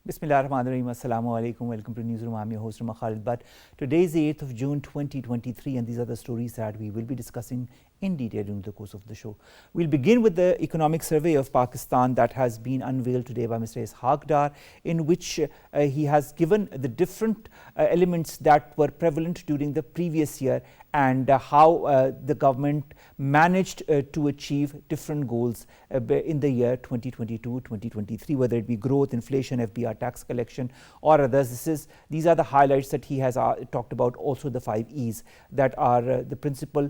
Bismillahirrahmanirrahim. Assalamu alaikum. Welcome to NEWSROOM. I'm your host, Khalid. But today is the 8th of June 2023, and these are the stories that we will be discussing in detail during the course of the show. We'll begin with the economic survey of Pakistan that has been unveiled today by Mr. Dar, in which he has given the different elements that were prevalent during the previous year and how the government managed to achieve different goals in the year 2022-2023, whether it be growth, inflation, FBR tax collection or others. These are the highlights that he has talked about. Also the 5 E's that are the principal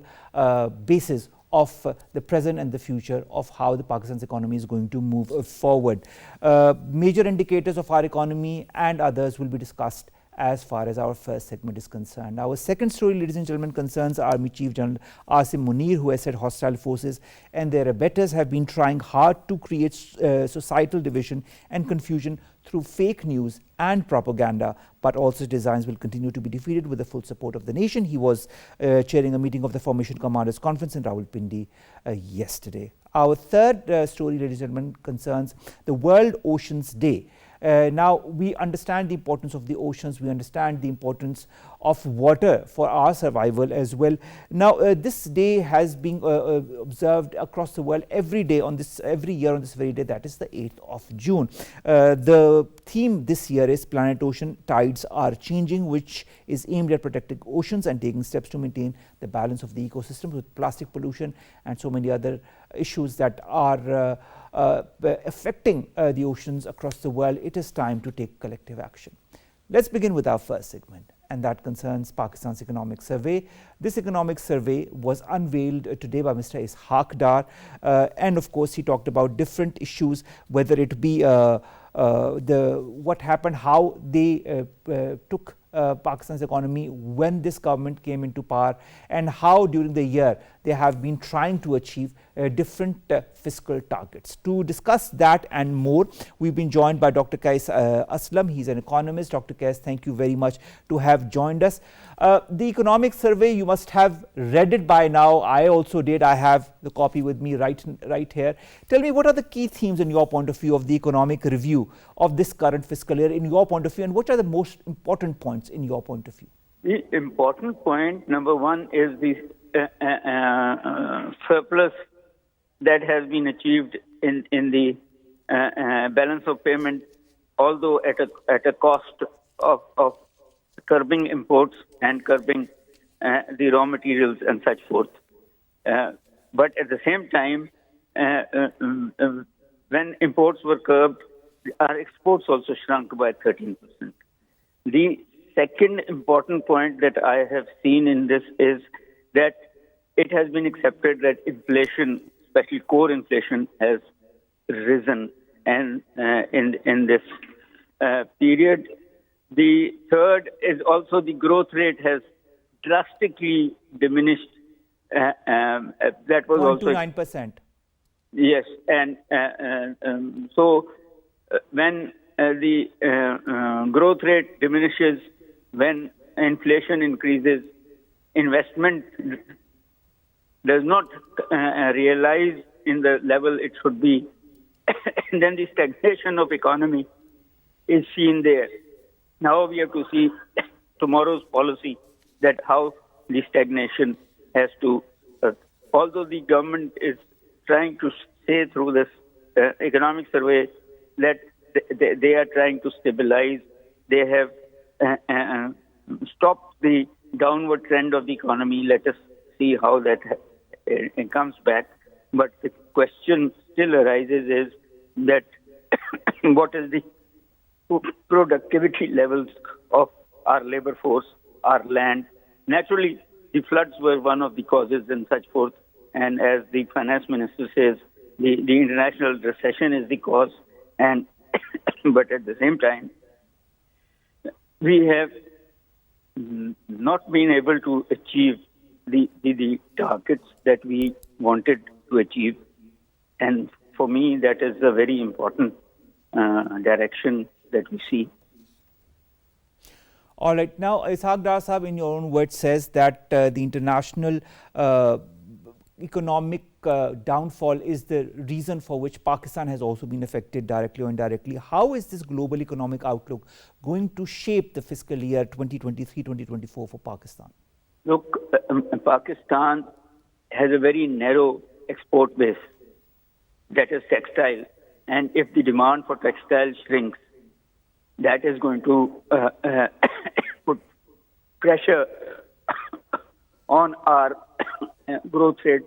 basis of the present and the future of how the Pakistan's economy is going to move forward. Major indicators of our economy and others will be discussed as far as our first segment is concerned. Our second story, ladies and gentlemen, concerns Army Chief General Asim Munir, who has said hostile forces and their abettors have been trying hard to create societal division and confusion through fake news and propaganda, but all such designs will continue to be defeated with the full support of the nation. He was chairing a meeting of the Formation Commanders Conference in Rawalpindi yesterday. Our third story, ladies and gentlemen, concerns the World Oceans Day. Now, we understand the importance of the oceans, we understand the importance of water for our survival as well. Now, this day has been observed across the world every year on this very day, that is the 8th of June. The theme this year is Planet Ocean Tides Are Changing, which is aimed at protecting oceans and taking steps to maintain the balance of the ecosystem with plastic pollution and so many other issues that are affecting the oceans across the world. It is time to take collective action. Let's begin with our first segment, and that concerns Pakistan's economic survey. This economic survey was unveiled today by Mr. Dar, and of course he talked about different issues, whether it be what happened, how they took Pakistan's economy when this government came into power, and how during the year they have been trying to achieve different fiscal targets. To discuss that and more, we've been joined by Dr. Qais Aslam. He's an economist. Dr. Qais, thank you very much to have joined us. The economic survey, you must have read it by now. I also did. I have the copy with me right here. Tell me, what are the key themes in your point of view of the economic review of this current fiscal year in your point of view, and what are the most important points in your point of view? The important point, number one, is the surplus that has been achieved in the balance of payment, although at a cost of curbing imports and curbing the raw materials and such forth. But at the same time, when imports were curbed, our exports also shrunk by 13%. The second important point that I have seen in this is that it has been accepted that inflation, especially core inflation, has risen and in this period. The third is also the growth rate has drastically diminished. That was also 0.29%. Yes, and so when the growth rate diminishes, when inflation increases, investment does not realize in the level it should be, and then the stagnation of economy is seen there. Now we have to see tomorrow's policy, that how the stagnation has to, although the government is trying to say through this economic survey that they are trying to stabilize, they have stopped the downward trend of the economy. Let us see how that comes back. But the question still arises is that what is the productivity levels of our labor force, our land? Naturally, the floods were one of the causes and such forth. And as the finance minister says, the international recession is the cause. And but at the same time, we have not been able to achieve the targets that we wanted to achieve. And for me, that is a very important direction that we see. All right. Now, Dar Sahab, in your own words, says that the international economic downfall is the reason for which Pakistan has also been affected directly or indirectly. How is this global economic outlook going to shape the fiscal year 2023-2024 for Pakistan? Look, Pakistan has a very narrow export base, that is textile. And if the demand for textile shrinks, that is going to put pressure on our growth rate.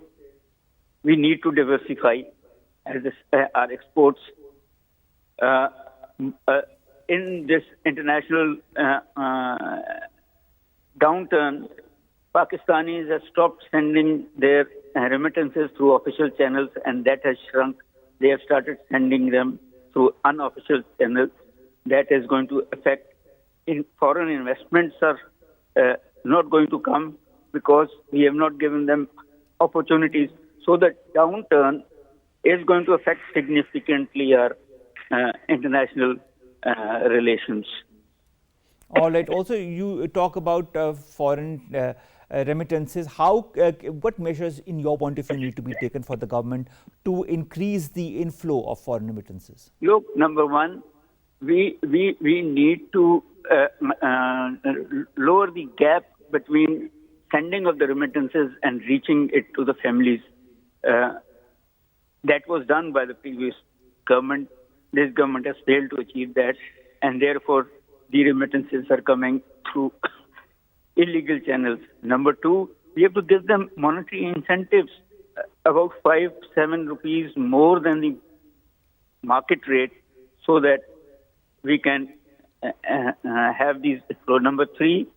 We need to diversify our exports. In this international downturn, Pakistanis have stopped sending their remittances through official channels, and that has shrunk. They have started sending them through unofficial channels. That is going to affect foreign investments are not going to come because we have not given them opportunities. So the downturn is going to affect significantly our international relations. All right. Also, you talk about foreign remittances. What measures, in your point of view, need to be taken for the government to increase the inflow of foreign remittances? Look, number one, we need to lower the gap between sending of the remittances and reaching it to the families. That was done by the previous government. This government has failed to achieve that, and therefore the remittances are coming through illegal channels. Number two, we have to give them monetary incentives, about 5-7 rupees more than the market rate, so that we can have these flow. Number three,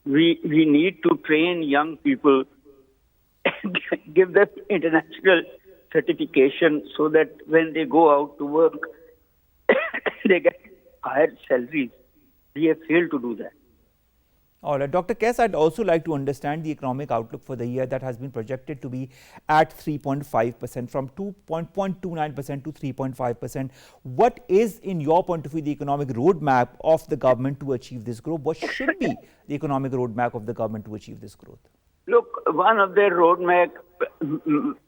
we need to train young people, give them international certification so that when they go out to work, they get higher salaries. We have failed to do that. All right. Dr. Qais, I'd also like to understand the economic outlook for the year that has been projected to be at 3.5%, from 2.29% to 3.5%. What is, in your point of view, the economic roadmap of the government to achieve this growth? What should be the economic roadmap of the government to achieve this growth? Look, one of their roadmap,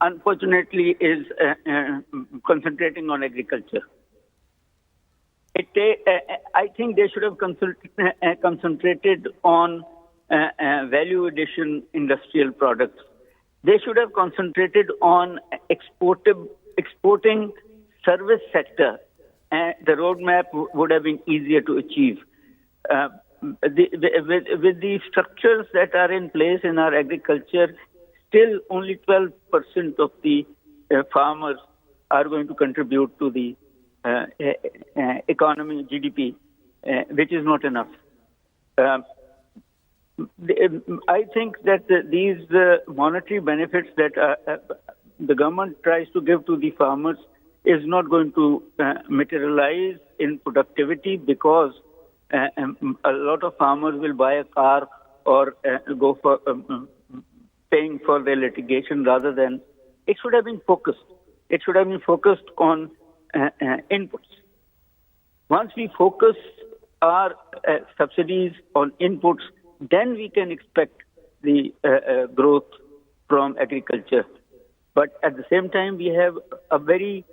unfortunately, is concentrating on agriculture. I think they should have concentrated on value addition industrial products. They should have concentrated on exporting service sector. The roadmap would have been easier to achieve. With the structures that are in place in our agriculture, still only 12% of the farmers are going to contribute to the economy, GDP, which is not enough. I think that these monetary benefits that the government tries to give to the farmers is not going to materialize in productivity, because a lot of farmers will buy a car or go for paying for their litigation rather than. It should have been focused. It should have been focused on inputs. Once we focus our subsidies on inputs, then we can expect the growth from agriculture. But at the same time, we have a very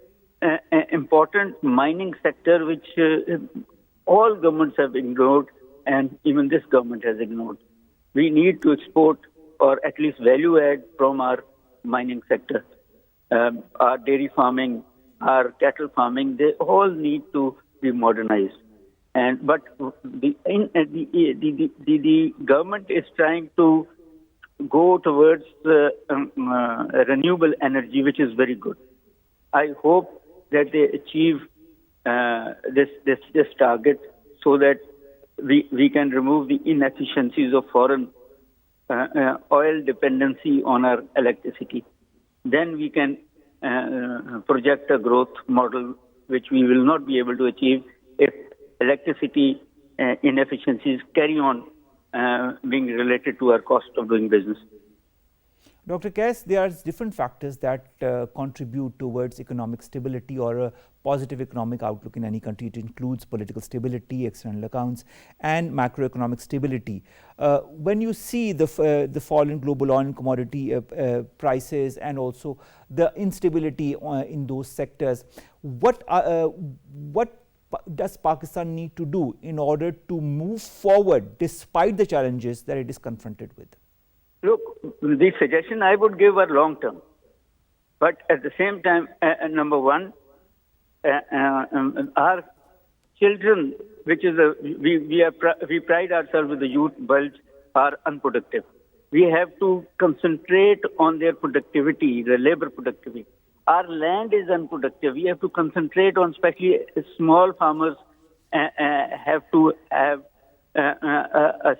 important mining sector which all governments have ignored, and even this government has ignored. We need to export, or at least value add, from our mining sector. Our dairy farming, our cattle farming, they all need to be modernized. But the government is trying to go towards renewable energy, which is very good. I hope that they achieve this target, so that we can remove the inefficiencies of foreign oil dependency on our electricity. Then we can project a growth model which we will not be able to achieve if electricity inefficiencies carry on being related to our cost of doing business. Dr. Qais, there are different factors that contribute towards economic stability or a positive economic outlook in any country. It includes political stability, external accounts, and macroeconomic stability. When you see the fall in global oil and commodity prices and also the instability in those sectors, what does Pakistan need to do in order to move forward despite the challenges that it is confronted with? Look, the suggestion I would give are long term. But at the same time, number one, our children, which is we pride ourselves with the youth bulge, are unproductive. We have to concentrate on their productivity, the labor productivity. Our land is unproductive. We have to concentrate on, especially small farmers, have to have a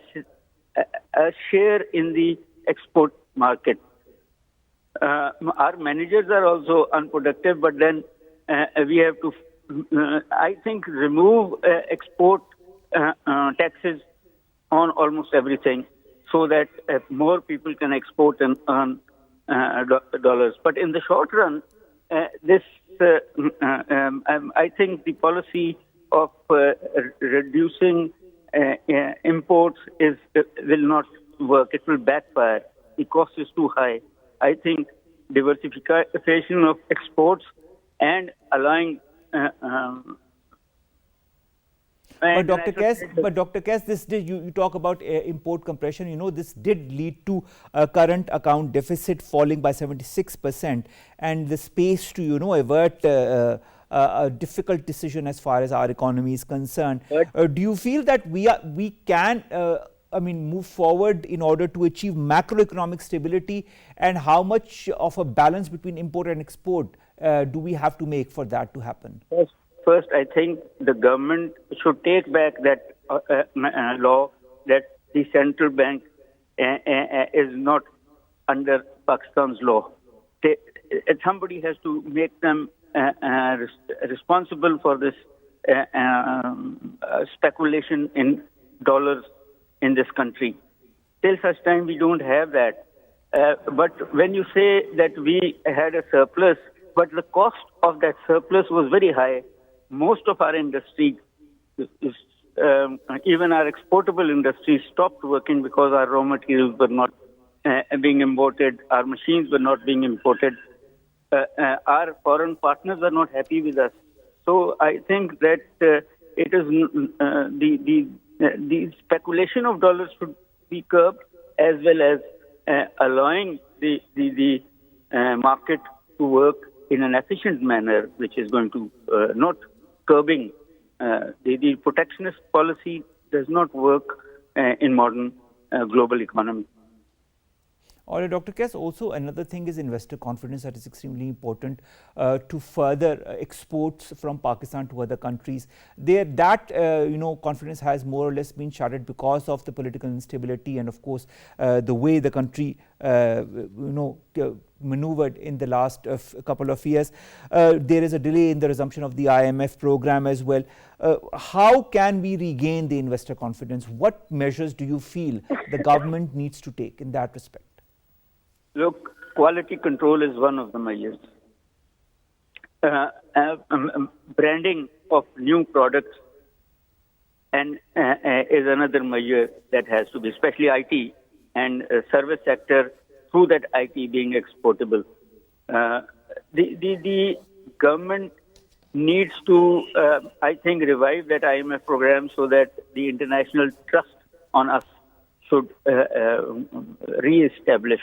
share in the export market. Our managers are also unproductive, but then we have to, I think, remove export taxes on almost everything so that more people can export and earn dollars. But in the short run, I think the policy of reducing imports will not work. It will backfire. The cost is too high. I think diversification of exports and allowing But Dr. Qais, this did you talk about import compression. You know, this did lead to a current account deficit falling by 76%, and the space to avert a difficult decision as far as our economy is concerned. Do you feel that we can move forward in order to achieve macroeconomic stability, and how much of a balance between import and export do we have to make for that to happen? First, I think the government should take back that law that the central bank is not under Pakistan's law. Somebody has to make them responsible for this speculation in dollars in this country. Till such time we don't have that. But when you say that we had a surplus, but the cost of that surplus was very high, most of our industry, even our exportable industry, stopped working because our raw materials were not being imported, our machines were not being imported. Our foreign partners are not happy with us. So I think that it is the speculation of dollars should be curbed, as well as allowing the market to work in an efficient manner, which is going to not curbing. The protectionist policy does not work in modern global economy. All right, Dr. Qais, also another thing is investor confidence that is extremely important to further exports from Pakistan to other countries. That confidence has more or less been shattered because of the political instability and, of course, the way the country maneuvered in the last couple of years. There is a delay in the resumption of the IMF program as well. How can we regain the investor confidence? What measures do you feel the government needs to take in that respect? Look, quality control is one of the measures. Branding of new products and is another measure that has to be, especially IT and service sector, through that IT being exportable. The government needs to, I think, revive that IMF program so that the international trust on us should re-establish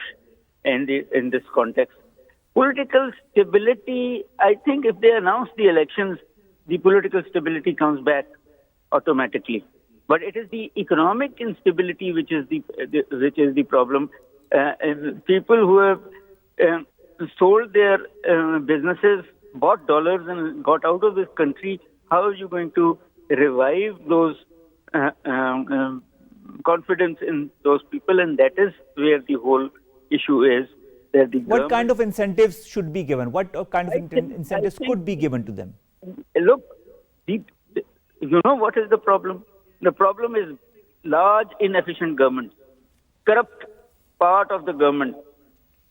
in this context. Political stability, I think if they announce the elections, the political stability comes back automatically. But it is the economic instability which is the problem. People who have sold their businesses, bought dollars and got out of this country, how are you going to revive those confidence in those people? And that is where the whole issue is. That what kind of incentives should be given? What kind of incentives could be given to them? Look, you know what is the problem? The problem is large, inefficient government, corrupt part of the government.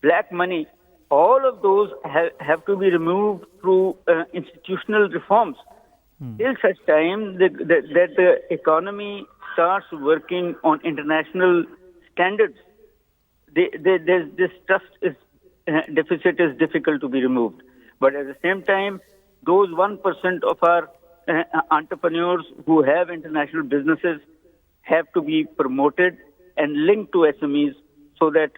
black money, all of those have to be removed through institutional reforms. Till such time that the economy starts working on international standards, this deficit is difficult to be removed. But at the same time, those 1% of our entrepreneurs who have international businesses have to be promoted and linked to SMEs so that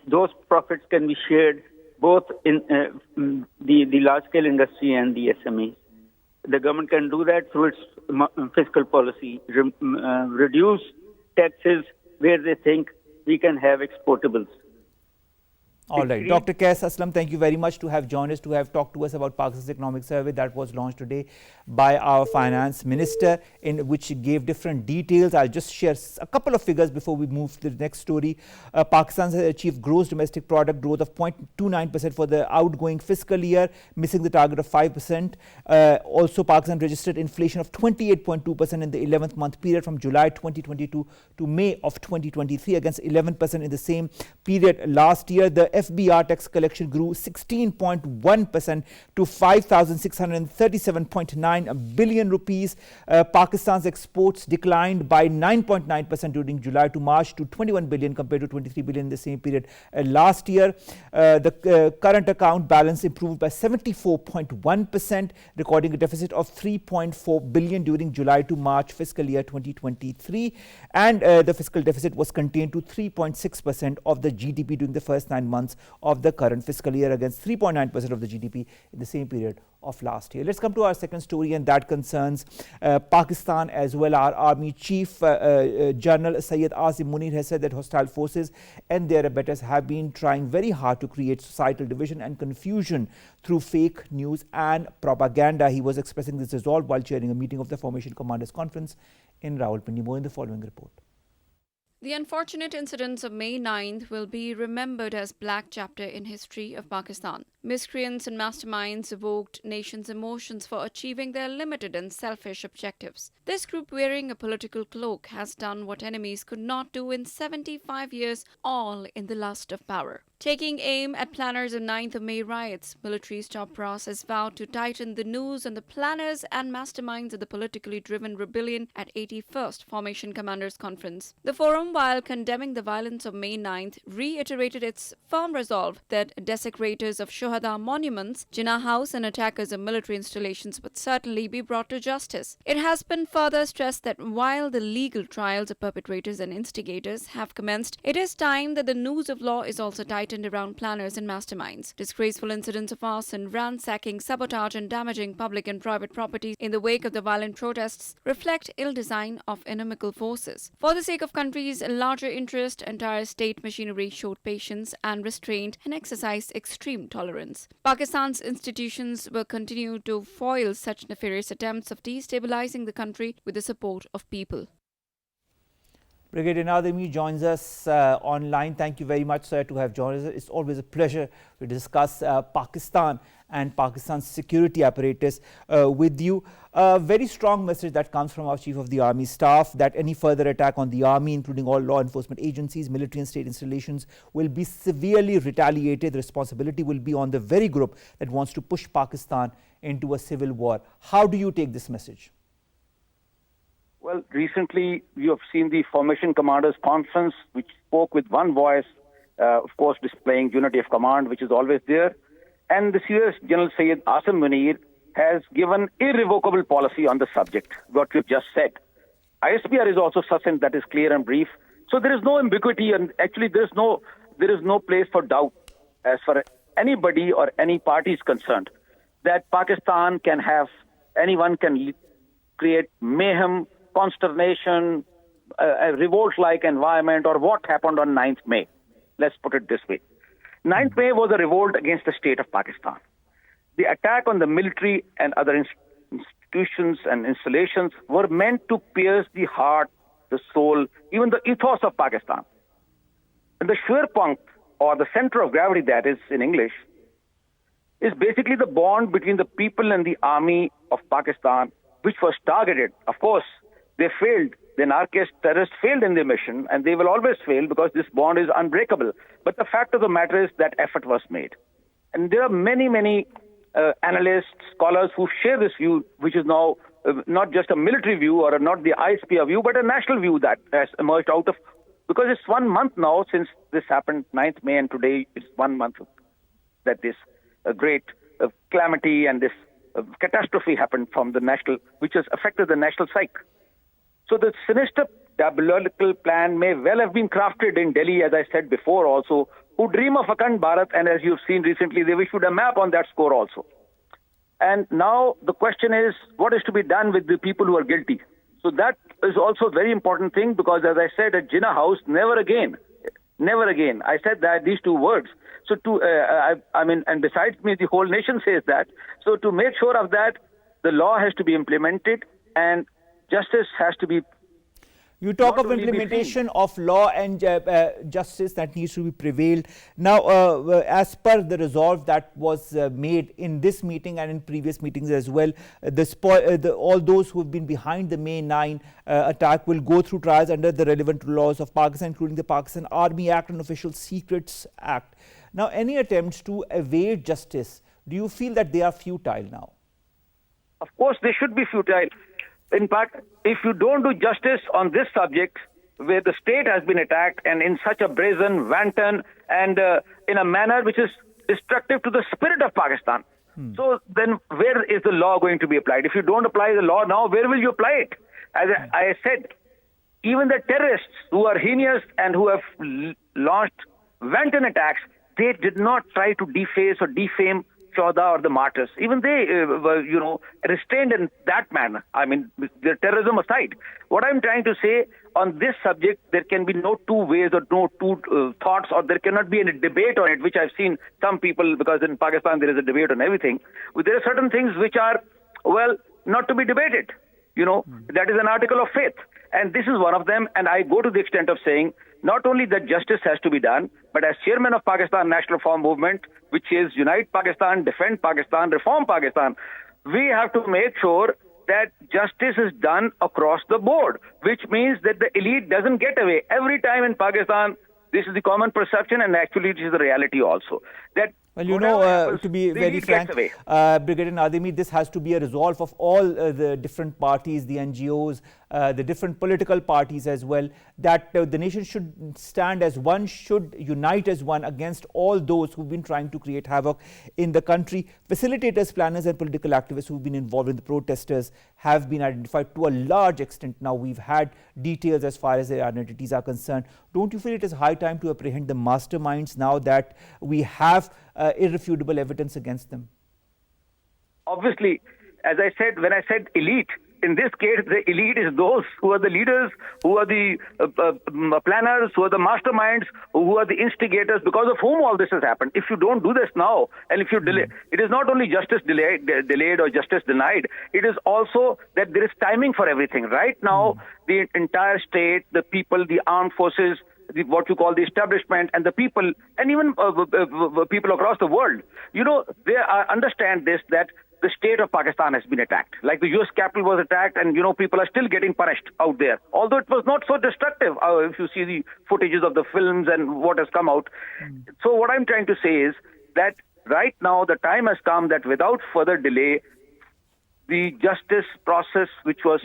those profits can be shared both in the large-scale industry and the SMEs. The government can do that through its fiscal policy, reduce taxes where they think we can have exportables. All right. Dr. Qais, Aslam, thank you very much to have joined us, to have talked to us about Pakistan's economic survey that was launched today by our finance minister, in which gave different details. I'll just share a couple of figures before we move to the next story. Pakistan has achieved gross domestic product growth of 0.29% for the outgoing fiscal year, missing the target of 5%. Also, Pakistan registered inflation of 28.2% in the 11th month period from July 2022 to May of 2023 against 11% in the same period last year. The FBR tax collection grew 16.1% to 5,637.9 billion rupees. Pakistan's exports declined by 9.9% during July to March to 21 billion compared to 23 billion in the same period last year. The current account balance improved by 74.1%, recording a deficit of 3.4 billion during July to March fiscal year 2023. And the fiscal deficit was contained to 3.6% of the GDP during the first 9 months of the current fiscal year against 3.9% of the GDP in the same period of last year. Let's come to our second story, and that concerns Pakistan as well. Our Army Chief General Syed Asim Munir has said that hostile forces and their abettors have been trying very hard to create societal division and confusion through fake news and propaganda. He was expressing this resolve while chairing a meeting of the Formation Commanders Conference in Rawalpindi. More in the following report. The unfortunate incidents of May 9th will be remembered as black chapter in history of Pakistan. Miscreants and masterminds evoked nations' emotions for achieving their limited and selfish objectives. This group, wearing a political cloak, has done what enemies could not do in 75 years, all in the lust of power. Taking aim at planners of 9th of May riots, military's top brass has vowed to tighten the noose on the planners and masterminds of the politically driven rebellion at 81st Formation Commanders Conference. The forum, while condemning the violence of May 9th, reiterated its firm resolve that desecrators of Shuhada monuments, Jinnah House and attackers of military installations would certainly be brought to justice. It has been further stressed that while the legal trials of perpetrators and instigators have commenced, it is time that the noose of law is also tightened around planners and masterminds. Disgraceful incidents of arson, ransacking, sabotage and damaging public and private property in the wake of the violent protests reflect ill design of inimical forces. For the sake of country's larger interest, entire state machinery showed patience and restraint and exercised extreme tolerance. Pakistan's institutions will continue to foil such nefarious attempts of destabilizing the country with the support of people. Brigadier Nadir joins us online. Thank you very much, sir, to have joined us. It's always a pleasure to discuss Pakistan and Pakistan's security apparatus with you. A very strong message that comes from our Chief of the Army Staff that any further attack on the Army, including all law enforcement agencies, military and state installations, will be severely retaliated. The responsibility will be on the very group that wants to push Pakistan into a civil war. How do you take this message? Well, recently you have seen the Formation Commanders Conference, which spoke with one voice, of course displaying unity of command, which is always there. And the CS General Syed Asim Munir has given irrevocable policy on the subject, what you've just said. ISPR is also succinct, that is clear and brief. So there is no ambiguity, and actually there is no place for doubt as far as anybody or any party is concerned, that Pakistan can have, anyone can create mayhem, consternation, a revolt-like environment, or what happened on 9th May. Let's put it this way. 9th May was a revolt against the state of Pakistan. The attack on the military and other institutions and installations were meant to pierce the heart, the soul, even the ethos of Pakistan. And the Schwerpunkt, or the center of gravity, that is in English, is basically the bond between the people and the army of Pakistan, which was targeted. Of course, they failed the anarchist terrorists failed in their mission, and they will always fail because this bond is unbreakable. But the fact of the matter is that effort was made. And there are many, many analysts, scholars who share this view, which is now not just a military view or not the ISPR view, but a national view that has emerged out of, because it's 1 month now since this happened, 9th May, and today it's 1 month that this great calamity and this catastrophe happened from the national, which has affected the national psyche. So the sinister diabolical plan may well have been crafted in Delhi, as I said before also, who dream of Akhand Bharat, and as you've seen recently, they issued a map on that score also. And now the question is, what is to be done with the people who are guilty? So that is also a very important thing, because as I said at Jinnah House, never again. Never again. I said that these two words. So and besides me, the whole nation says that. So to make sure of that, the law has to be implemented and justice has to be. You talk of implementation of law and justice that needs to be prevailed. Now, as per the resolve that was made in this meeting and in previous meetings as well, all those who have been behind the May 9 attack will go through trials under the relevant laws of Pakistan, including the Pakistan Army Act and Official Secrets Act. Now, any attempts to evade justice, do you feel that they are futile now? Of course, they should be futile. In fact, if you don't do justice on this subject, where the state has been attacked and in such a brazen, wanton, and in a manner which is destructive to the spirit of Pakistan, so then where is the law going to be applied? If you don't apply the law now, where will you apply it? As I said, even the terrorists who are heinous and who have launched wanton attacks, they did not try to deface or defame Chauda or the martyrs. Even they were, restrained in that manner. I mean, their terrorism aside. What I'm trying to say on this subject, there can be no two ways or no two thoughts, or there cannot be any debate on it, which I've seen some people, because in Pakistan there is a debate on everything. There are certain things which are, not to be debated. That is an article of faith. And this is one of them. And I go to the extent of saying, not only that justice has to be done, but as chairman of Pakistan National Reform Movement, which is Unite Pakistan, Defend Pakistan, Reform Pakistan, we have to make sure that justice is done across the board, which means that the elite doesn't get away. Every time in Pakistan, this is the common perception, and actually it is the reality also. That to be very frank, Brigadier Nadir, this has to be a resolve of all the different parties, the NGOs, the different political parties as well, that the nation should stand as one, should unite as one against all those who've been trying to create havoc in the country. Facilitators, planners and political activists who've been involved in the protesters have been identified to a large extent. Now we've had details as far as their identities are concerned. Don't you feel it is high time to apprehend the masterminds now that we have irrefutable evidence against them? Obviously, as I said, when I said elite, in this case, the elite is those who are the leaders, who are the planners, who are the masterminds, who are the instigators, because of whom all this has happened. If you don't do this now, and if you delay, it is not only justice delayed or justice denied, it is also that there is timing for everything. Right now, the entire state, the people, the armed forces, what you call the establishment, and the people, and even people across the world, they understand this, that the state of Pakistan has been attacked. Like the US Capitol was attacked, and people are still getting punished out there. Although it was not so destructive, if you see the footages of the films and what has come out. So what I'm trying to say is that right now the time has come that without further delay, the justice process, which was,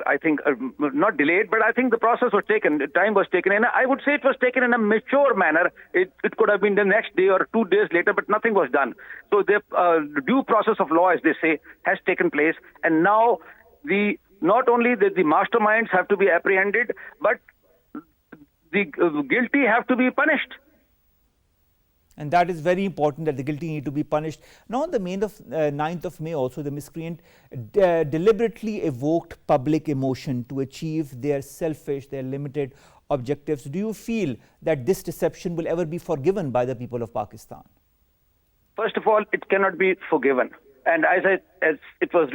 I think, not delayed, but I think the process was taken, the time was taken, and I would say it was taken in a mature manner. It could have been the next day or 2 days later, but nothing was done. So the due process of law, as they say, has taken place, and now not only the masterminds have to be apprehended, but the guilty have to be punished. And that is very important, that the guilty need to be punished. Now, on the 9th of May also, the miscreant deliberately evoked public emotion to achieve their selfish, their limited objectives. Do you feel that this deception will ever be forgiven by the people of Pakistan? First of all, it cannot be forgiven. And as it was,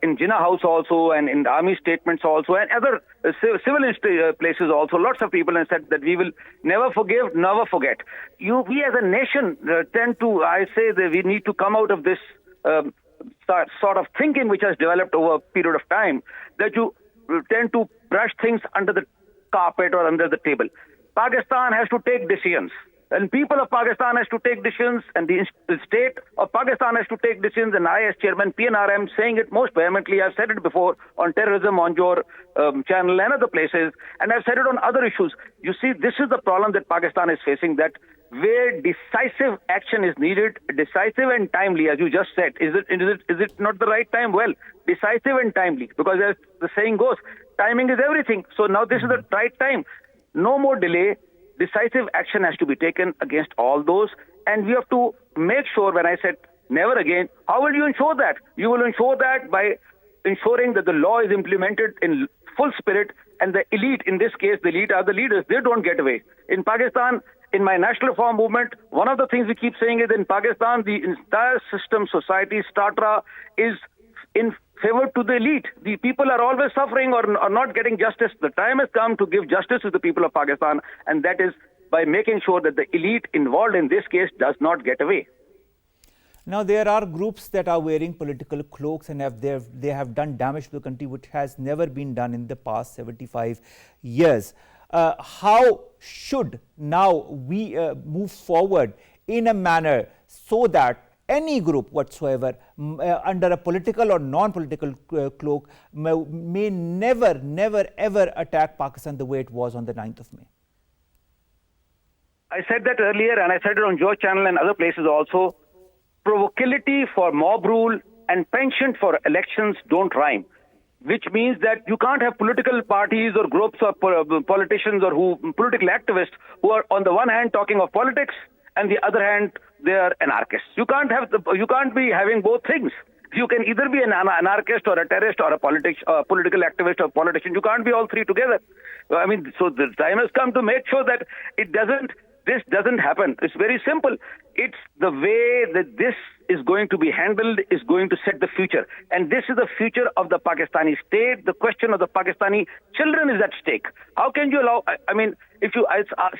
in Jinnah House also, and in the army statements also, and other civil places also, lots of people have said that we will never forgive, never forget. We as a nation tend to, I say that we need to come out of this sort of thinking which has developed over a period of time, that you tend to brush things under the carpet or under the table. Pakistan has to take decisions. And people of Pakistan has to take decisions, and the state of Pakistan has to take decisions. And I, as chairman PNR, am saying it most vehemently. I've said it before on terrorism on your channel and other places, and I've said it on other issues. You see, this is the problem that Pakistan is facing, that where decisive action is needed, decisive and timely, as you just said. Is it not the right time? Well, decisive and timely, because as the saying goes, timing is everything. So now this is the right time. No more delay. Decisive action has to be taken against all those, and we have to make sure, when I said never again, how will you ensure that? You will ensure that by ensuring that the law is implemented in full spirit, and the elite, in this case, the elite are the leaders, they don't get away. In Pakistan, in my national reform movement, one of the things we keep saying is in Pakistan, the entire system, society, Cdre is in favor to the elite. The people are always suffering or are not getting justice. The time has come to give justice to the people of Pakistan, and that is by making sure that the elite involved in this case does not get away. Now, there are groups that are wearing political cloaks and they have done damage to the country which has never been done in the past 75 years. How should now we move forward in a manner so that any group whatsoever under a political or non-political cloak may never ever attack Pakistan the way it was on the 9th of May? I said that earlier, and I said it on your channel and other places also. Provocability for mob rule and penchant for elections don't rhyme, which means that you can't have political parties or groups of politicians or political activists who are on the one hand talking of politics and the other hand they are anarchists. You can't be having both things. You can either be an anarchist or a terrorist or a political activist or politician. You can't be all three together. I mean, so the time has come to make sure that this doesn't happen. It's very simple. It's the way that this is going to be handled is going to set the future. And this is the future of the Pakistani state. The question of the Pakistani children is at stake. How can you allow, I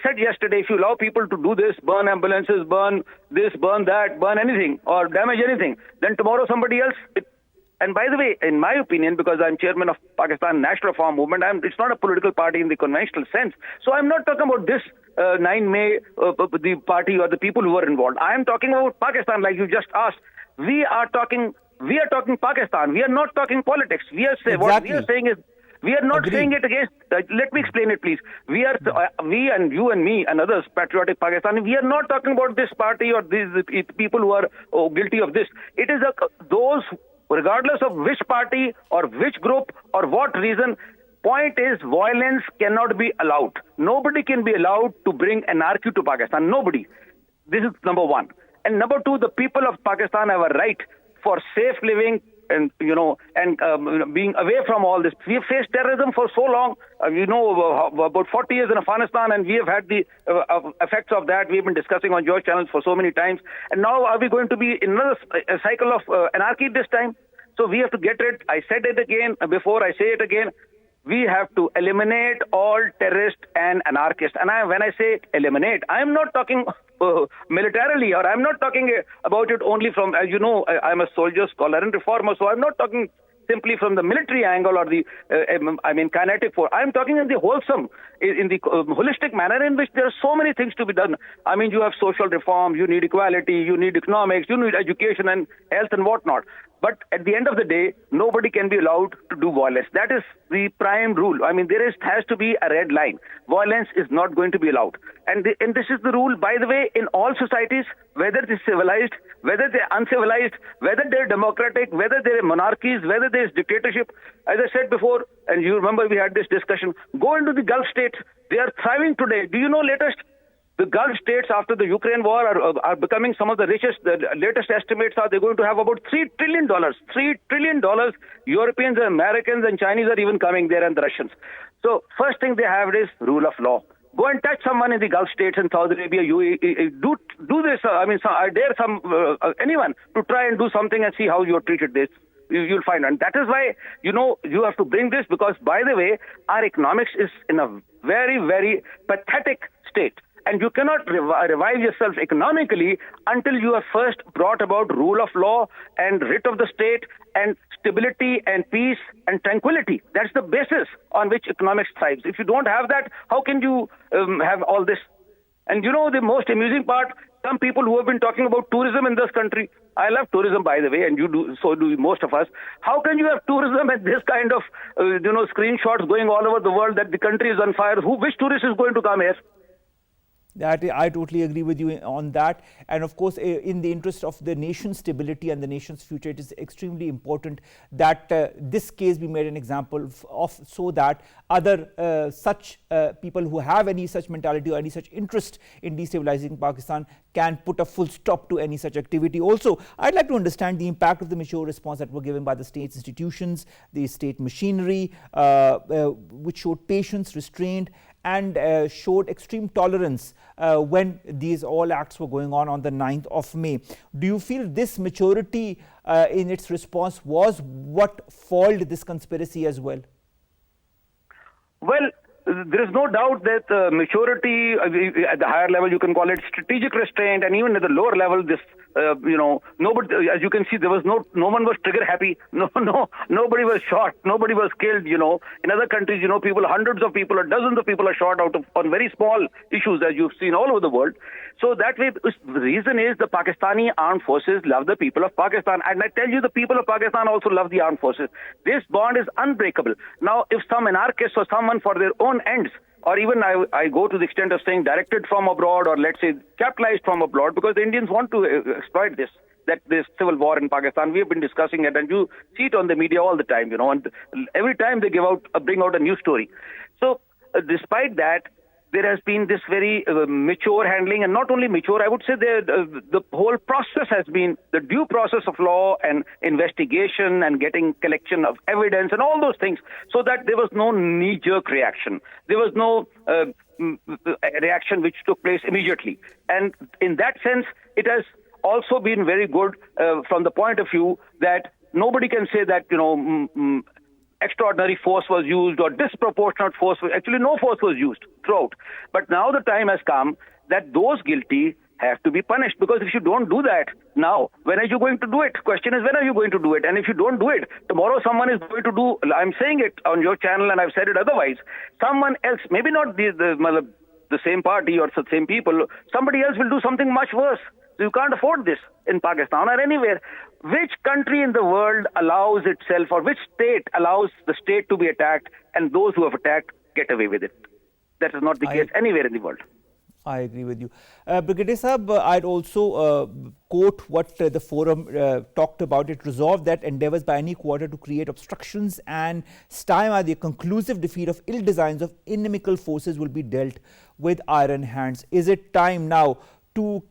said yesterday, if you allow people to do this, burn ambulances, burn this, burn that, burn anything, or damage anything, then tomorrow somebody else... And by the way, in my opinion, because I'm chairman of Pakistan National Reform Movement, it's not a political party in the conventional sense. So I'm not talking about this 9 May, the party or the people who were involved. I am talking about Pakistan, like you just asked. We are talking Pakistan. We are not talking politics. What we are saying is, we are not saying it against. Let me explain it, please. We and you and me and others, patriotic Pakistani, we are not talking about this party or these people who are guilty of this. It is those, regardless of which party or which group or what reason. Point is, violence cannot be allowed. Nobody can be allowed to bring anarchy to Pakistan. Nobody. This is number one. And number two, the people of Pakistan have a right for safe living and being away from all this. We have faced terrorism for so long. About 40 years in Afghanistan, and we have had the effects of that. We've been discussing on your channels for so many times. And now are we going to be in another cycle of anarchy this time? So we have to get it. I said it again before. I say it again. We have to eliminate all terrorists and anarchists. And when I say eliminate, I'm not talking militarily, or I'm not talking about it only from, as you know, I'm a soldier, scholar and reformer, so I'm not talking simply from the military angle or the, kinetic force. I'm talking in the wholesome, in the holistic manner in which there are so many things to be done. I mean, you have social reform, you need equality, you need economics, you need education and health and whatnot. But at the end of the day, nobody can be allowed to do violence. That is the prime rule. I mean, has to be a red line. Violence is not going to be allowed. And this is the rule, by the way, in all societies, whether they're civilized, whether they're uncivilized, whether they're democratic, whether they're monarchies, whether there's dictatorship. As I said before, and you remember we had this discussion, go into the Gulf states. They are thriving today. Do you know the Gulf states after the Ukraine war are becoming some of the richest. The latest estimates are they're going to have about $3 trillion. $3 trillion. Europeans and Americans and Chinese are even coming there, and the Russians. So first thing they have is rule of law. Go and touch someone in the Gulf states and Saudi Arabia. Do this. I dare anyone to try and do something and see how you're treated this. You'll find. And that is why, you have to bring this, because, by the way, our economics is in a very, very pathetic state. And you cannot revive yourself economically until you have first brought about rule of law and writ of the state and stability and peace and tranquility. That's the basis on which economics thrives. If you don't have that, how can you have all this? And you know the most amusing part, some people who have been talking about tourism in this country, I love tourism, by the way, and you do, so do most of us. How can you have tourism and this kind of, screenshots going all over the world that the country is on fire? Which tourist is going to come here? That I totally agree with you on that. And of course, in the interest of the nation's stability and the nation's future, it is extremely important that this case be made an example of, so that other such people who have any such mentality or any such interest in destabilizing Pakistan can put a full stop to any such activity. Also, I'd like to understand the impact of the mature response that were given by the state's institutions, the state machinery, which showed patience, restraint, and showed extreme tolerance when these all acts were going on the 9th of May. Do you feel this maturity in its response was what foiled this conspiracy as well? Well, there is no doubt that maturity at the higher level, you can call it strategic restraint, and even at the lower level, this nobody, as you can see, there was no one was trigger happy. Nobody was shot. Nobody was killed. In other countries, people, hundreds of people or dozens of people are shot on very small issues, as you've seen all over the world. So that way, the reason is the Pakistani armed forces love the people of Pakistan. And I tell you, the people of Pakistan also love the armed forces. This bond is unbreakable. Now, if some anarchists or someone for their own ends, or even I go to the extent of saying directed from abroad, or let's say capitalized from abroad, because the Indians want to exploit this civil war in Pakistan. We have been discussing it, and you see it on the media all the time, and every time they bring out a new story. So despite that, there has been this very mature handling, and not only mature, I would say the whole process has been the due process of law and investigation and getting collection of evidence and all those things, so that there was no knee-jerk reaction. There was no reaction which took place immediately. And in that sense, it has also been very good from the point of view that nobody can say that, extraordinary force was used or disproportionate force. Actually, no force was used throughout. But now the time has come that those guilty have to be punished, because if you don't do that now, when are you going to do it? Question is, when are you going to do it? And if you don't do it, tomorrow someone is going to do, I'm saying it on your channel and I've said it otherwise, someone else, maybe not the same party or the same people, somebody else will do something much worse. So you can't afford this in Pakistan or anywhere. Which country in the world allows itself, or which state allows the state to be attacked and those who have attacked get away with it? That is not the case anywhere in the world. I agree with you. Brigadier Sahab, I'd also quote what the forum talked about. It resolved that endeavours by any quarter to create obstructions and stymie the conclusive defeat of ill designs of inimical forces will be dealt with iron hands. Is it time now to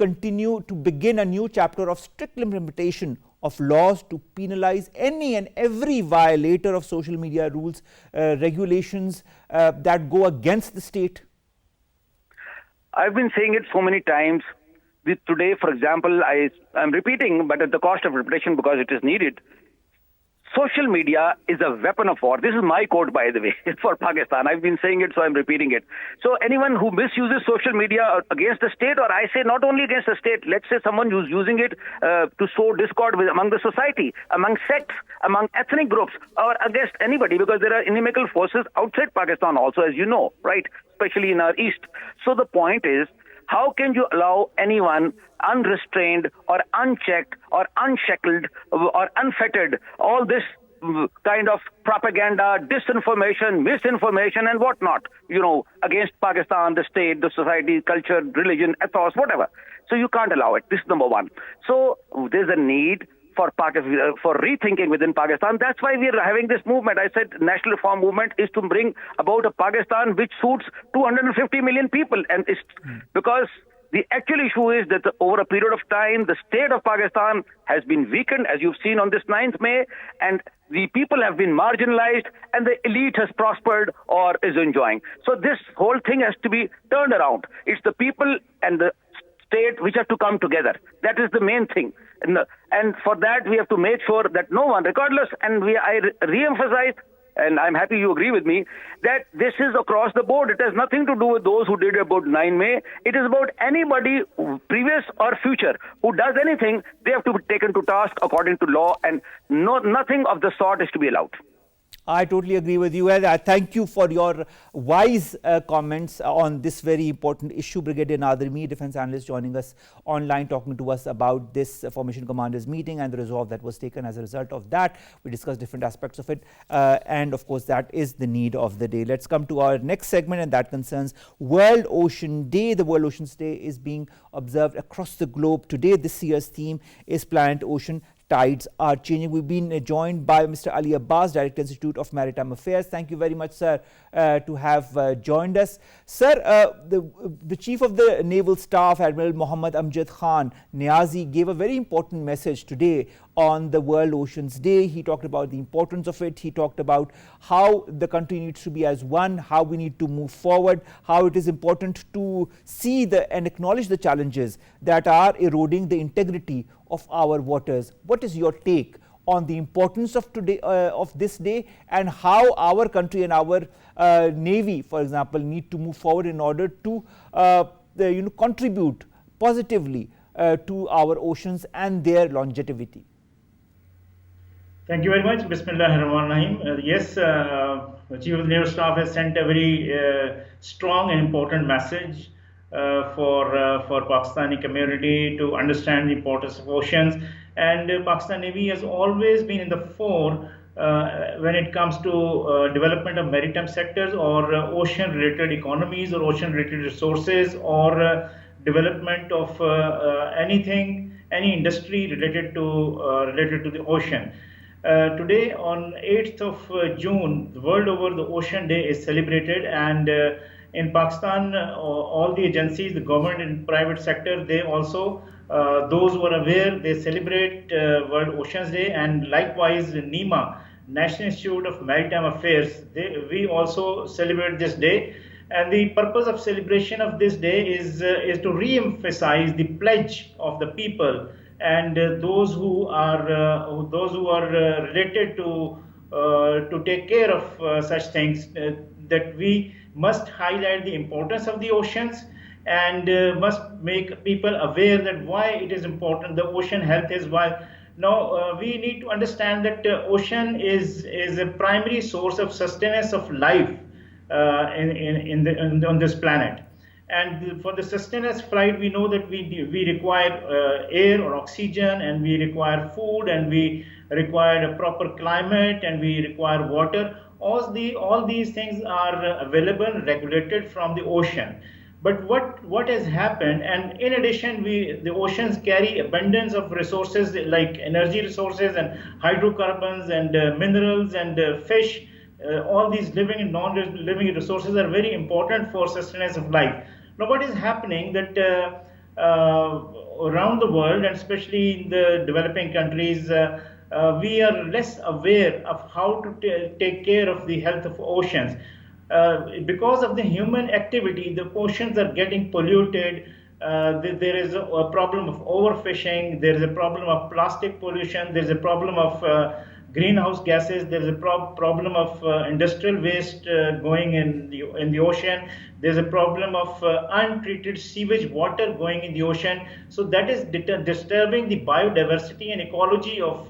begin a new chapter of strict implementation of laws to penalize any and every violator of social media rules, regulations that go against the state? I've been saying it so many times. Today, for example, I'm repeating, but at the cost of repetition because it is needed. Social media is a weapon of war. This is my quote, by the way, for Pakistan. I've been saying it, so I'm repeating it. So anyone who misuses social media against the state, or I say not only against the state, let's say someone who's using it to sow discord among the society, among sects, among ethnic groups, or against anybody, because there are inimical forces outside Pakistan also, as you know, right? Especially in our east. So the point is, how can you allow anyone unrestrained or unchecked or unshackled or unfettered, all this kind of propaganda, disinformation, misinformation and whatnot, against Pakistan, the state, the society, culture, religion, ethos, whatever. So you can't allow it. This is number one. So there's a need for rethinking within Pakistan. That's why we are having this movement. I said national reform movement is to bring about a Pakistan which suits 250 million people. And it's because the actual issue is that over a period of time, the state of Pakistan has been weakened, as you've seen on this 9th May, and the people have been marginalized, and the elite has prospered or is enjoying. So this whole thing has to be turned around. It's the people and the state which have to come together. That is the main thing. And for that, we have to make sure that no one, regardless, and I re-emphasize, and I'm happy you agree with me, that this is across the board. It has nothing to do with those who did about 9 May. It is about anybody, previous or future, who does anything. They have to be taken to task according to law, and nothing of the sort is to be allowed. I totally agree with you, and I thank you for your wise comments on this very important issue. Brigadier Nadir, defense analyst, joining us online, talking to us about this formation commanders meeting and the resolve that was taken as a result of that. We discussed different aspects of it, and of course that is the need of the day. Let's come to our next segment, and that concerns World Ocean Day. The World Oceans Day is being observed across the globe today. This year's theme is Planet Ocean. Tides are changing. We've been joined by Mr. Ali Abbas, Director Institute of Maritime Affairs. Thank you very much, sir, to have joined us. Sir, the Chief of the Naval Staff, Admiral Mohammad Amjad Khan Niazi, gave a very important message today on the World Oceans Day. He talked about the importance of it. He talked about how the country needs to be as one, how we need to move forward, how it is important to see and acknowledge the challenges that are eroding the integrity of our waters. What is your take on the importance of today, of this day, and how our country and our Navy, for example, need to move forward in order to contribute positively to our oceans and their longevity? Thank you very much. Bismillahirrahmanirrahim. Yes, the Chief of the Naval Staff has sent a very strong and important message for Pakistani community to understand the importance of oceans, and Pakistan Navy has always been in the fore when it comes to development of maritime sectors or ocean related economies or ocean related resources or development of any industry related to the ocean. Today on 8th of June, the world over, the Ocean Day is celebrated, and in Pakistan, all the agencies, the government and private sector, they also, those who are aware, they celebrate World Oceans Day, and likewise NEMA, National Institute of Maritime Affairs, we also celebrate this day. And the purpose of celebration of this day is to re-emphasize the pledge of the people and those who are related to take care of such things, that we must highlight the importance of the oceans and must make people aware that why it is important. The ocean health is why. Now we need to understand that ocean is a primary source of sustenance of life on this planet. And for the sustenance flight, we know that we require air or oxygen, and we require food, and we require a proper climate, and we require water. All these things are available and regulated from the ocean. But what has happened, and in addition, the oceans carry abundance of resources like energy resources and hydrocarbons and minerals and fish. All these living and non-living resources are very important for sustenance of life. Now, what is happening that around the world, and especially in the developing countries, we are less aware of how to take care of the health of oceans. Because of the human activity, the oceans are getting polluted. There is a problem of overfishing. There is a problem of plastic pollution. There is a problem of greenhouse gases. There is a problem of industrial waste going in the ocean. There's a problem of untreated sewage water going in the ocean. So that is disturbing the biodiversity and ecology of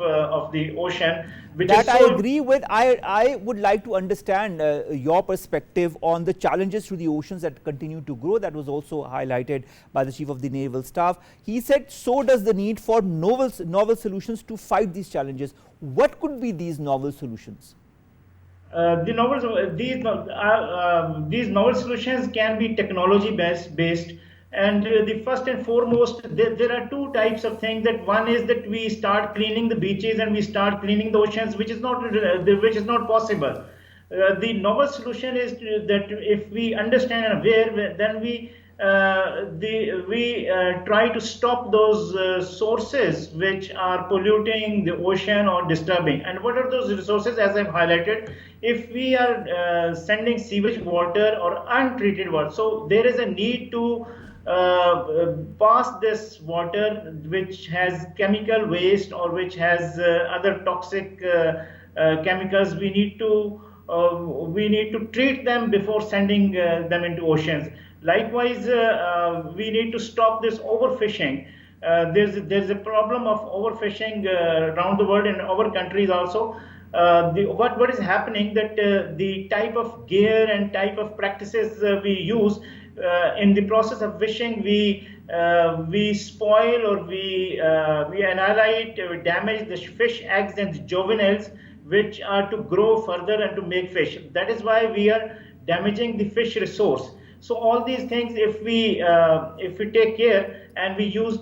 the ocean. That I agree with. I would like to understand your perspective on the challenges to the oceans that continue to grow. That was also highlighted by the Chief of the Naval Staff. He said, so does the need for novel solutions to fight these challenges. What could be these novel solutions? These novel solutions can be technology based. And the first and foremost, there are two types of things. That one is that we start cleaning the beaches and we start cleaning the oceans, which is not possible. The novel solution is that if we understand and aware, then we try to stop those sources which are polluting the ocean or disturbing. And what are those resources? As I've highlighted, if we are sending sewage water or untreated water, so there is a need to pass this water which has chemical waste or which has other toxic chemicals. We need to we need to treat them before sending them into oceans. Likewise, we need to stop this overfishing. There's a problem of overfishing around the world, in our countries also. What is happening that the type of gear and type of practices we use in the process of fishing, we spoil or we annihilate, we damage the fish eggs and the juveniles, which are to grow further and to make fish. That is why we are damaging the fish resource. So all these things, if we take care and we use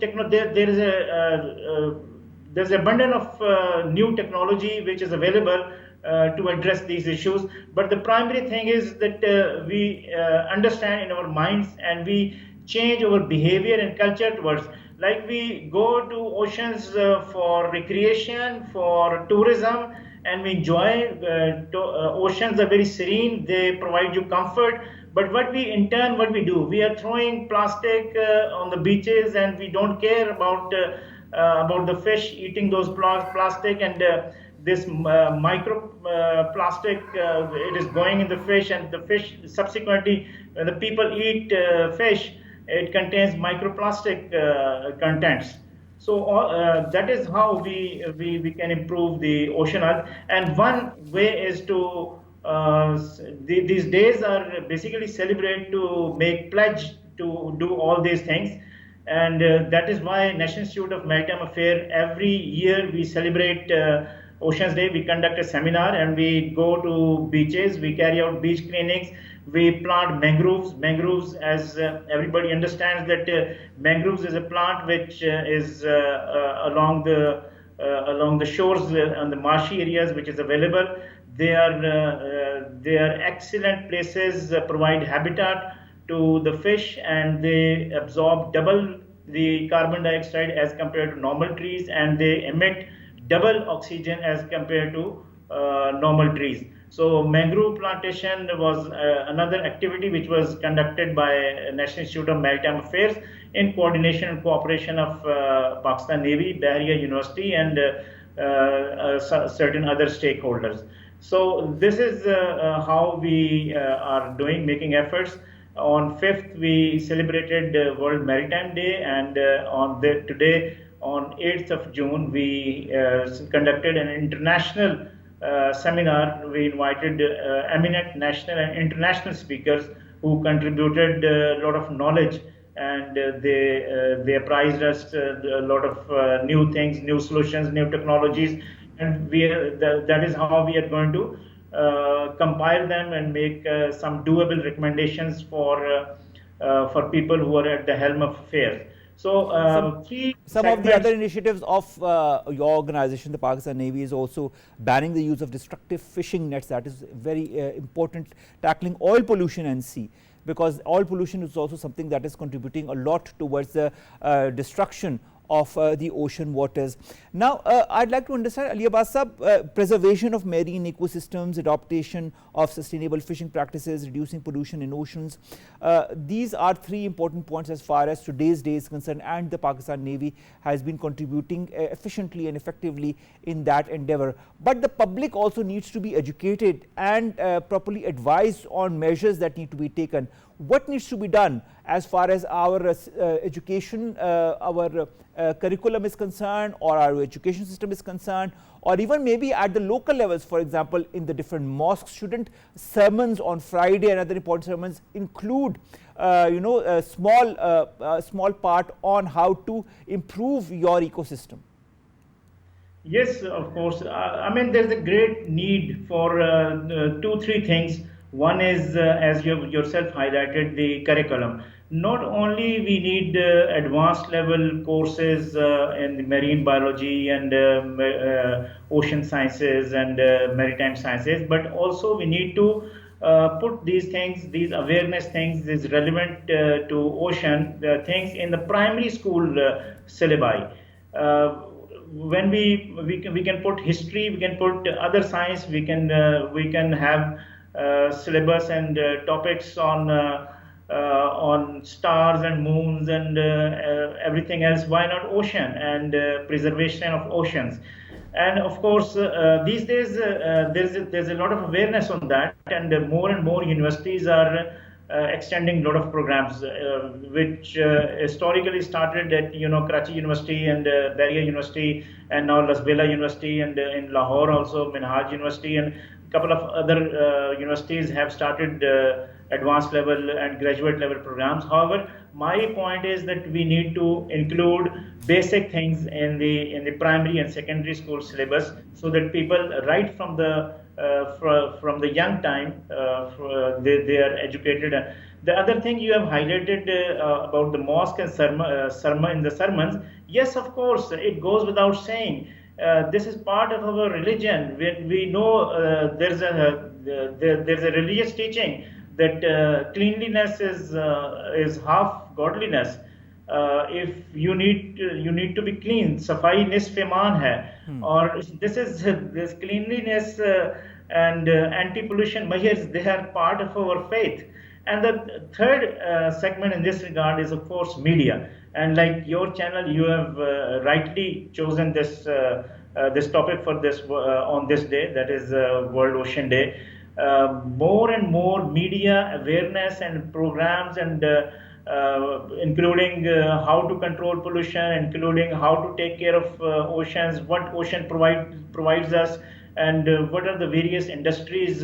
there's abundance of new technology which is available to address these issues. But the primary thing is that we understand in our minds and we change our behavior and culture towards. Like we go to oceans for recreation, for tourism, and we enjoy. Oceans are very serene; they provide you comfort. But what we do, we are throwing plastic on the beaches, and we don't care about the fish eating those plastic, and this micro plastic it is going in the fish, and the fish subsequently, when the people eat fish, it contains microplastic contents. So that is how we can improve the ocean health. And one way is to these days are basically celebrate to make pledge to do all these things. And that is why National Institute of Maritime Affairs, every year we celebrate Oceans Day. We conduct a seminar and we go to beaches, we carry out beach cleanings, we plant mangroves. Mangroves, as everybody understands, that mangroves is a plant which is along the shores, on the marshy areas, which is available. They are excellent places, provide habitat to the fish, and they absorb double the carbon dioxide as compared to normal trees, and they emit double oxygen as compared to normal trees. So mangrove plantation was another activity which was conducted by National Institute of Maritime Affairs in coordination and cooperation of Pakistan Navy, Bahria University, and certain other stakeholders. So this is how we are making efforts. On 5th, we celebrated World Maritime Day, and today, on 8th of June, we conducted an international seminar. We invited eminent national and international speakers who contributed a lot of knowledge, and they apprised us a lot of new things, new solutions, new technologies, and that is how we are going to compile them and make some doable recommendations for people who are at the helm of affairs. So some of the other initiatives of your organization, the Pakistan Navy, is also banning the use of destructive fishing nets. That is very important. Tackling oil pollution and sea, because oil pollution is also something that is contributing a lot towards the destruction of the ocean waters. Now, I'd like to understand, Ali Abbas Sahab, preservation of marine ecosystems, adaptation of sustainable fishing practices, reducing pollution in oceans. These are three important points as far as today's day is concerned, and the Pakistan Navy has been contributing efficiently and effectively in that endeavor. But the public also needs to be educated and properly advised on measures that need to be taken. What needs to be done as far as our education, our curriculum is concerned, or our education system is concerned, or even maybe at the local levels? For example, in the different mosques, shouldn't sermons on Friday and other important sermons include a small part on how to improve your ecosystem? Yes, of course. I mean, there's a great need for 2-3 things. One is, as you yourself highlighted, the curriculum. Not only we need advanced level courses in the marine biology and ocean sciences and maritime sciences, but also we need to put these things, these awareness things, these relevant to ocean things in the primary school syllabi. When we can put history, we can put other science, we can have syllabus and topics on stars and moons and everything else. Why not ocean and preservation of oceans? And of course, these days there's a lot of awareness on that, and more universities are extending a lot of programs, which historically started at Karachi University and Daria University, and now Lasbela University, and in Lahore also Minhaj University, and a couple of other universities have started advanced level and graduate level programs. However, my point is that we need to include basic things in the primary and secondary school syllabus, so that people right from the young time they are educated. The other thing you have highlighted about the mosque and sermon in the sermons, yes, of course, it goes without saying. This is part of our religion. We know there's a religious teaching that cleanliness is half godliness. If you need to be clean, safai nisf iman hai, or this cleanliness and anti-pollution measures, they are part of our faith. And the third segment in this regard is, of course, media. And like your channel, you have rightly chosen this topic for this on this day, that is World Ocean Day. More and more media awareness and programs, and including how to control pollution, including how to take care of oceans, what ocean provides us, and what are the various industries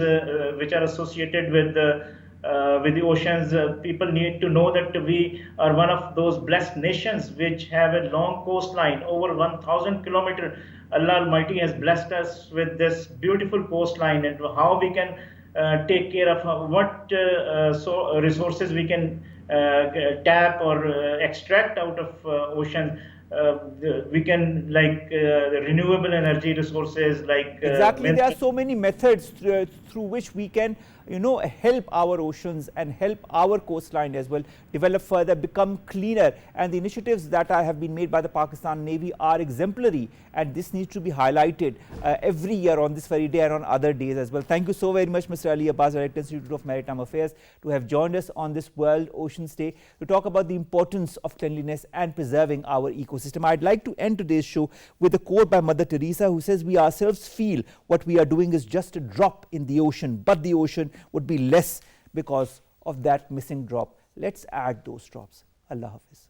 which are associated with the oceans. People need to know that we are one of those blessed nations which have a long coastline, over 1,000 kilometers. Allah Almighty has blessed us with this beautiful coastline, and how we can take care of what resources we can tap or extract out of ocean. We can, like renewable energy resources, like exactly. There are so many methods through which we can help our oceans and help our coastline as well develop further, become cleaner. And the initiatives that have been made by the Pakistan Navy are exemplary, and this needs to be highlighted every year on this very day and on other days as well. Thank you so very much, Mr. Ali Abbas, Director, Institute of Maritime Affairs, to have joined us on this World Oceans Day to talk about the importance of cleanliness and preserving our ecosystem. I'd like to end today's show with a quote by Mother Teresa, who says, "We ourselves feel what we are doing is just a drop in the ocean, but the ocean would be less because of that missing drop. Let's add those drops." Allah Hafiz.